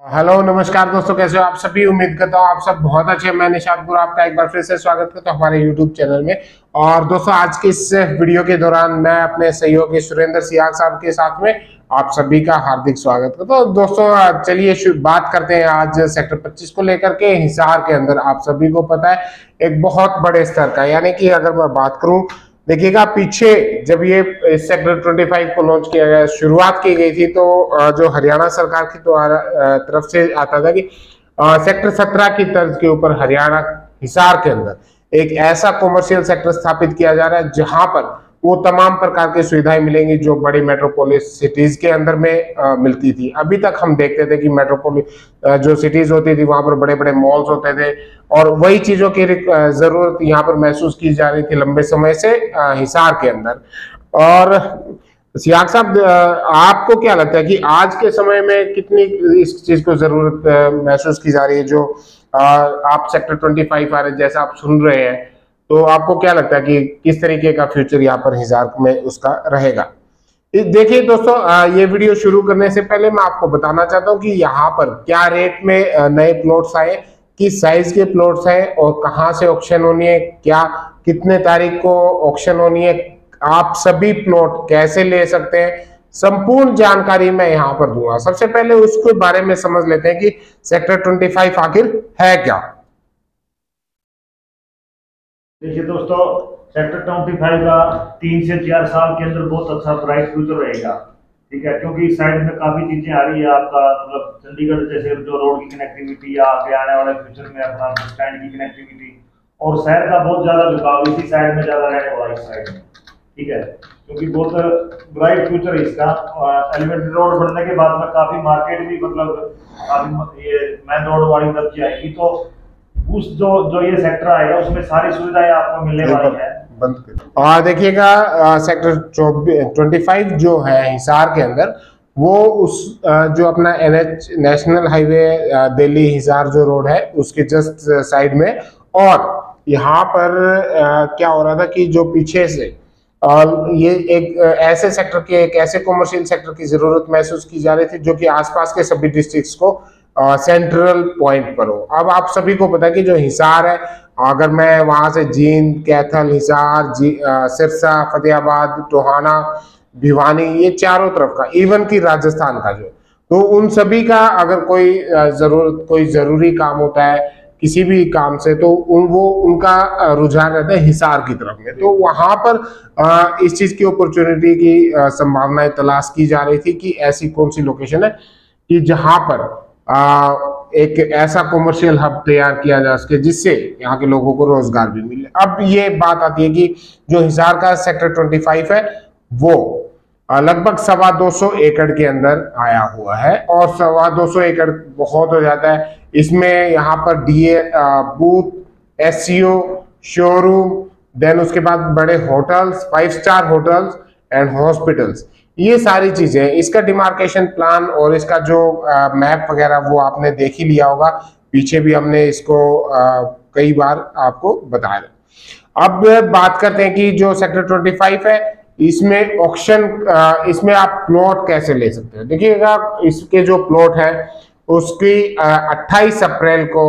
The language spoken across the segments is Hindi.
हेलो नमस्कार दोस्तों, कैसे हो आप सभी। उम्मीद करता हूँ आप सब बहुत अच्छे हैं। मैं निशांत गुरु आपका एक बार फिर से स्वागत करता हूँ हमारे यूट्यूब चैनल में। और दोस्तों आज की इस वीडियो के दौरान मैं अपने सहयोगी सुरेंद्र सियाग साहब के साथ में आप सभी का हार्दिक स्वागत करता हूँ। दोस्तों चलिए बात करते हैं आज सेक्टर 25 को लेकर के। हिसार के अंदर आप सभी को पता है एक बहुत बड़े स्तर का, यानी कि अगर मैं बात करूं, देखिएगा पीछे जब ये सेक्टर 25 को लॉन्च किया गया, शुरुआत की गई थी, तो जो हरियाणा सरकार की तरफ से आता था कि सेक्टर 17 की तर्ज के ऊपर हरियाणा हिसार के अंदर एक ऐसा कॉमर्शियल सेक्टर स्थापित किया जा रहा है जहां पर वो तमाम प्रकार की सुविधाएं मिलेंगी जो बड़ी मेट्रोपोलिस सिटीज के अंदर में मिलती थी। अभी तक हम देखते थे कि मेट्रोपोलिस जो सिटीज होती थी वहां पर बड़े बड़े मॉल्स होते थे और वही चीजों की जरूरत यहाँ पर महसूस की जा रही थी लंबे समय से हिसार के अंदर। और सियाग साहब, आपको क्या लगता है कि आज के समय में कितनी इस चीज को जरूरत महसूस की जा रही है, जो आप सेक्टर 25 आ रहे जैसा आप सुन रहे हैं, तो आपको क्या लगता है कि किस तरीके का फ्यूचर यहाँ पर हिसार में उसका रहेगा। देखिए दोस्तों, ये वीडियो शुरू करने से पहले मैं आपको बताना चाहता हूँ कि यहाँ पर क्या रेट में नए प्लॉट्स आए, किस साइज के प्लॉट्स हैं और कहाँ से ऑक्शन होनी है, क्या कितने तारीख को ऑक्शन होनी है, आप सभी प्लॉट कैसे ले सकते हैं, संपूर्ण जानकारी मैं यहाँ पर दूंगा। सबसे पहले उसके बारे में समझ लेते हैं कि सेक्टर 25 आखिर है क्या। देखिए दोस्तों, सेक्टर 25 का 3 से 4 साल के अंदर बहुत अच्छा ब्राइट फ्यूचर रहेगा। ठीक है, क्योंकि इस साइड में काफी चीजें आ रही है। आपका मतलब चंडीगढ़ जैसे जो रोड की कनेक्टिविटी या आगे आने वाले फ्यूचर में अपना बस स्टैंड की कनेक्टिविटी और शहर का बहुत ज्यादा झुकाव इसी साइड में ज्यादा रहने वाला इस साइड में। ठीक है, क्योंकि बहुत ब्राइट फ्यूचर है इसका। एलिवेटेड रोड बनने के बाद में काफी मार्केट भी मतलब काफी ये मेन रोड वाली तरफ जाएगी, तो उस जो ये सेक्टर आएगा उसमें सारी सुविधाएं आपको मिलने वाली है। और देखिएगा सेक्टर 25 जो है हिसार के अंदर, वो उस जो अपना NH national highway Delhi Hisar जो रोड है उसके जस्ट साइड में। और यहाँ पर क्या हो रहा था कि जो पीछे से ये एक ऐसे सेक्टर के, एक ऐसे कॉमर्शियल सेक्टर की जरूरत महसूस की जा रही थी जो कि आसपास के सभी डिस्ट्रिक्ट्स को सेंट्रल पॉइंट पर हो। अब आप सभी को पता है कि जो हिसार है, अगर मैं वहां से जींद, कैथल, हिसार, सिरसा, फतेहाबाद, टोहाना, भिवानी, ये चारों तरफ का, इवन की राजस्थान का जो, तो उन सभी का अगर कोई कोई जरूरी काम होता है किसी भी काम से, तो उनका रुझान रहता है हिसार की तरफ में। तो वहां पर इस चीज की अपॉर्चुनिटी की संभावनाएं तलाश की जा रही थी कि ऐसी कौन सी लोकेशन है कि जहां पर एक ऐसा कॉमर्शियल हब तैयार किया जा सके जिससे यहाँ के लोगों को रोजगार भी मिले। अब ये बात आती है कि जो हिसार का सेक्टर 25 है वो लगभग 225 एकड़ के अंदर आया हुआ है। और 225 एकड़ बहुत हो जाता है। इसमें यहाँ पर DA booth, SCO, showroom, then उसके बाद बड़े hotels, 5 star hotels and hospitals, ये सारी चीजें, इसका डिमार्केशन प्लान और इसका जो मैप वगैरह वो आपने देख ही लिया होगा। पीछे भी हमने इसको कई बार आपको बताया। अब बात करते हैं कि जो सेक्टर 25 है इसमें ऑक्शन, इसमें आप प्लॉट कैसे ले सकते हैं। देखिएगा इसके जो प्लॉट है उसकी 28 अप्रैल को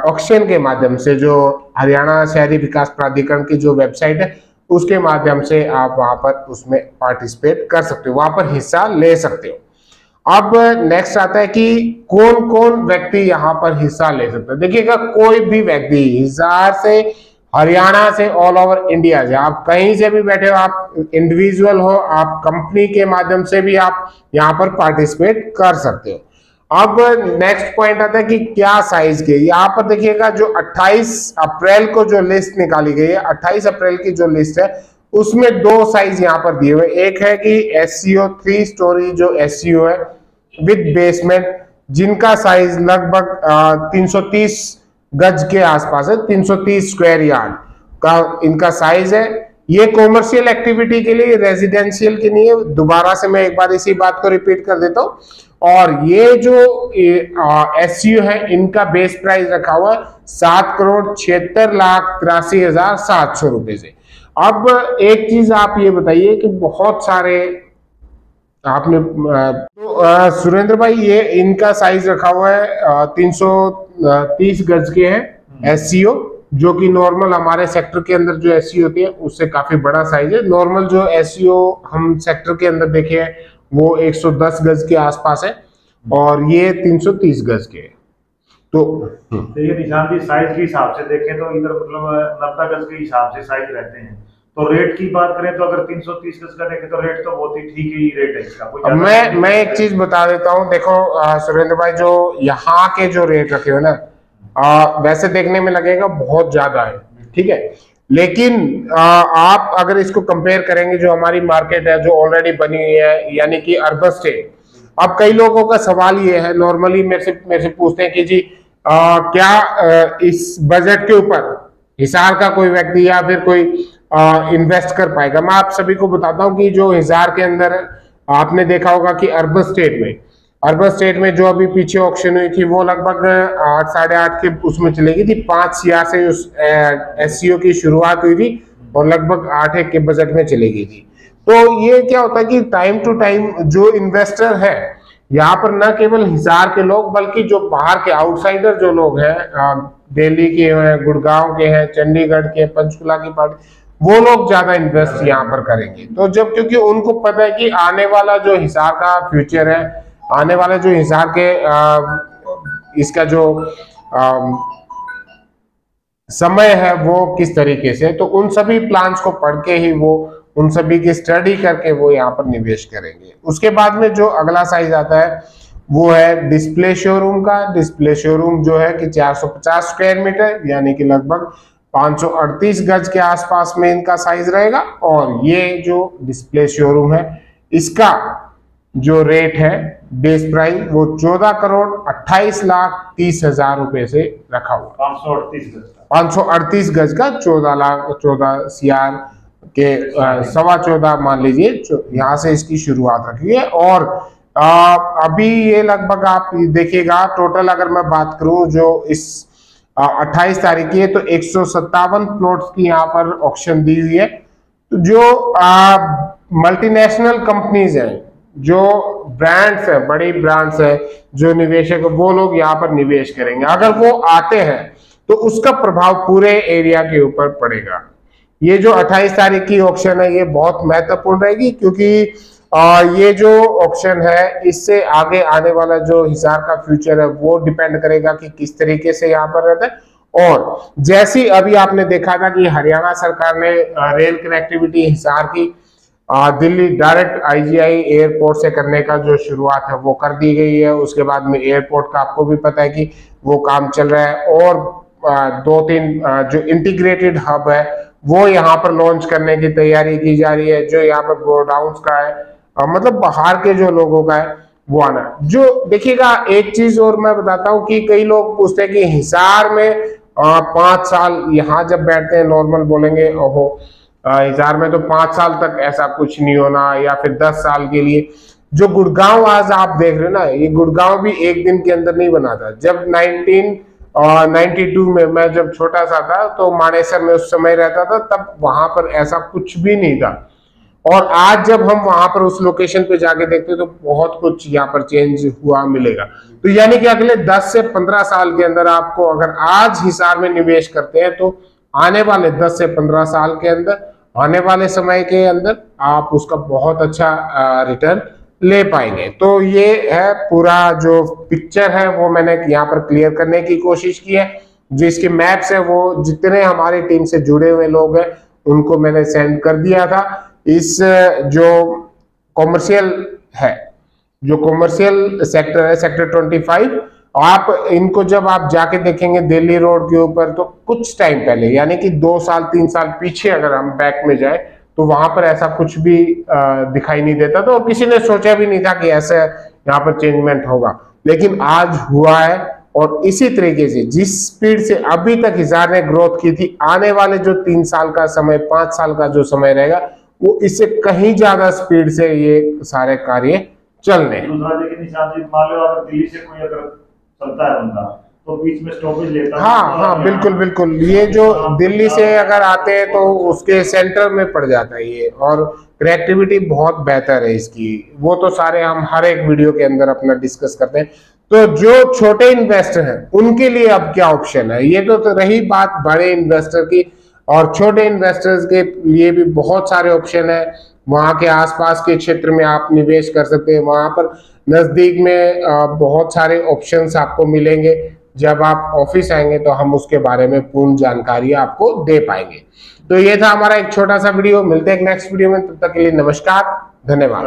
ऑक्शन के माध्यम से, जो हरियाणा शहरी विकास प्राधिकरण की जो वेबसाइट है उसके माध्यम से आप वहां पर उसमें पार्टिसिपेट कर सकते हो, वहां पर हिस्सा ले सकते हो। अब नेक्स्ट आता है कि कौन कौन व्यक्ति यहाँ पर हिस्सा ले सकते हैं। देखिएगा कोई भी व्यक्ति हिसार से, हरियाणा से, ऑल ओवर इंडिया से, आप कहीं से भी बैठे हो, आप इंडिविजुअल हो, आप कंपनी के माध्यम से भी आप यहाँ पर पार्टिसिपेट कर सकते हो। अब नेक्स्ट पॉइंट आता है कि क्या साइज के। यहाँ पर देखिएगा जो 28 अप्रैल को जो लिस्ट निकाली गई है, 28 अप्रैल की जो लिस्ट है उसमें 2 साइज यहाँ पर दिए हुए। एक है कि SCO 3 स्टोरी जो SCO है विद बेसमेंट, जिनका साइज लगभग 330 गज के आसपास है, 330 स्क्वायर यार्ड का इनका साइज है। ये कॉमर्शियल एक्टिविटी के लिए, रेजिडेंशियल के लिए। दोबारा से मैं एक बार इसी बात को रिपीट कर देता हूँ। और ये जो SCO है इनका बेस प्राइस रखा हुआ है 7,76,83,700 रुपए से। अब एक चीज आप ये बताइए कि बहुत सारे आपने सुरेंद्र भाई ये इनका साइज रखा हुआ है 330 गज के हैं एससीओ, जो कि नॉर्मल हमारे सेक्टर के अंदर जो एससीओ होती है उससे काफी बड़ा साइज है। नॉर्मल जो एससीओ हम सेक्टर के अंदर देखे हैं वो 110 गज के आसपास है और ये 330 गज के है। तो ये निशान जी साइज के हिसाब से देखें तो इधर मतलब 90 गज के हिसाब से साइज रहते हैं। तो रेट की बात करें तो अगर 330 गज का देखें तो रेट तो बहुत ही ठीक ही रेट है इसका। कोई मैं एक चीज बता देता हूँ, देखो सुरेंद्र भाई, जो यहाँ के जो रेट रखे हुए ना वैसे देखने में लगेगा बहुत ज्यादा है, ठीक है, लेकिन आप अगर इसको कंपेयर करेंगे जो हमारी मार्केट है जो ऑलरेडी बनी हुई है, यानी कि अर्बन स्टेट। अब कई लोगों का सवाल ये है, नॉर्मली मेरे से पूछते हैं कि जी क्या इस बजट के ऊपर हिसार का कोई व्यक्ति या फिर कोई इन्वेस्ट कर पाएगा। मैं आप सभी को बताता हूँ कि जो हिसार के अंदर आपने देखा होगा कि अर्बन स्टेट में जो अभी पीछे ऑक्शन हुई थी वो लगभग 8 साढ़े 8 के उसमें चलेगी थी। 5 CR से उस एससीओ की शुरुआत हुई थी और लगभग 8 के बजट में चली गई थी। तो ये क्या होता है कि टाइम टू टाइम जो इन्वेस्टर है यहाँ पर न केवल हिसार के लोग बल्कि जो बाहर के आउटसाइडर जो लोग हैं, दिल्ली के हैं, गुड़गांव के हैं, चंडीगढ़ के, पंचकुला की पार्टी, वो लोग ज्यादा इन्वेस्ट यहाँ पर करेंगे। तो जब क्योंकि उनको पता है कि आने वाला जो हिसार का फ्यूचर है, आने वाला जो हिसार के इसका जो समय है वो किस तरीके से, तो उन सभी प्लान्स को पढ़ के ही वो उन सभी की स्टडी करके वो यहाँ पर निवेश करेंगे। उसके बाद में जो अगला साइज आता है वो है डिस्प्ले शोरूम का। डिस्प्ले शोरूम जो है कि 450 स्क्वायर मीटर यानी कि लगभग 538 गज के आसपास में इनका साइज रहेगा। और ये जो डिस्प्ले शोरूम है इसका जो रेट है बेस प्राइस वो 14,28,30,000 रुपए से रखा हुआ। 538 गज का 14 CR के 14.25 मान लीजिए, यहाँ से इसकी शुरुआत रखी है। और अभी ये लगभग आप देखिएगा टोटल अगर मैं बात करूं जो इस 28 तारीख की है तो 157 प्लॉट्स की यहाँ पर ऑक्शन दी हुई है। तो जो मल्टीनेशनल कंपनीज हैं, जो ब्रांड्स है, बड़ी ब्रांड्स है, जो निवेशक वो लोग यहाँ पर निवेश करेंगे। अगर वो आते हैं तो उसका प्रभाव पूरे एरिया के ऊपर पड़ेगा। ये जो 28 तारीख की ऑक्शन है ये बहुत महत्वपूर्ण रहेगी क्योंकि ये जो ऑक्शन है इससे आगे आने वाला जो हिसार का फ्यूचर है वो डिपेंड करेगा कि किस तरीके से यहाँ पर रहता है। और जैसी अभी आपने देखा था कि हरियाणा सरकार ने रेल कनेक्टिविटी हिसार की दिल्ली डायरेक्ट IGI एयरपोर्ट से करने का जो शुरुआत है वो कर दी गई है। उसके बाद में एयरपोर्ट का आपको भी पता है कि वो काम चल रहा है और 2-3 जो इंटीग्रेटेड हब है वो यहाँ पर लॉन्च करने की तैयारी की जा रही है। जो यहाँ पर गोडाउन्स का है मतलब बाहर के जो लोगों का है वो आना। जो देखिएगा एक चीज और मैं बताता हूँ कि कई लोग पूछते हैं कि हिसार में 5 साल यहाँ जब बैठते हैं नॉर्मल बोलेंगे ओहो हिसार में तो 5 साल तक ऐसा कुछ नहीं होना या फिर 10 साल के लिए। जो गुड़गांव आज आप देख रहे हो ना, ये गुड़गांव भी एक दिन के अंदर नहीं बना था। जब 1992 में मैं जब छोटा सा था तो मानेसर में उस समय रहता था, तब वहां पर ऐसा कुछ भी नहीं था। और आज जब हम वहां पर उस लोकेशन पे जाके देखते तो बहुत कुछ यहाँ पर चेंज हुआ मिलेगा। तो यानी कि अगले 10 से 15 साल के अंदर आपको अगर आज हिसार में निवेश करते हैं तो आने वाले 10 से 15 साल के अंदर, आने वाले समय के अंदर आप उसका बहुत अच्छा रिटर्न ले पाएंगे। तो ये है पूरा जो पिक्चर है वो मैंने यहाँ पर क्लियर करने की कोशिश की है। जिसके मैप्स है वो जितने हमारी टीम से जुड़े हुए लोग हैं उनको मैंने सेंड कर दिया था। इस जो कॉमर्शियल है, जो कॉमर्शियल सेक्टर है सेक्टर 25, आप इनको जब आप जाके देखेंगे दिल्ली रोड के ऊपर तो कुछ टाइम पहले यानी कि 2 साल 3 साल पीछे अगर हम बैक में जाए तो वहां पर ऐसा कुछ भी दिखाई नहीं देता था और किसी ने सोचा भी नहीं था कि ऐसे यहाँ पर चेंजमेंट होगा। लेकिन आज हुआ है और इसी तरीके से जिस स्पीड से अभी तक हिसार ने ग्रोथ की थी, आने वाले जो 3 साल का समय 5 साल का जो समय रहेगा वो इससे कहीं ज्यादा स्पीड से ये सारे कार्य चलने। दिल्ली से कोई अगर चलता है बंदा तो बीच में स्टॉपेज लेता हाँ हूँ। हाँ बिल्कुल बिल्कुल, ये जो दिल्ली से अगर आते हैं तो उसके सेंटर में पड़ जाता है ये, और कनेक्टिविटी बहुत बेहतर है इसकी। वो तो सारे हम हर एक वीडियो के अंदर अपना डिस्कस करते हैं। तो जो छोटे इन्वेस्टर हैं उनके लिए अब क्या ऑप्शन है, ये तो रही बात बड़े इन्वेस्टर की, और छोटे इन्वेस्टर्स के लिए भी बहुत सारे ऑप्शन है। वहां के आसपास के क्षेत्र में आप निवेश कर सकते हैं, वहां पर नजदीक में बहुत सारे ऑप्शंस आपको मिलेंगे। जब आप ऑफिस आएंगे तो हम उसके बारे में पूर्ण जानकारी आपको दे पाएंगे। तो ये था हमारा एक छोटा सा वीडियो, मिलते हैं एक नेक्स्ट वीडियो में, तब तक के लिए नमस्कार, धन्यवाद।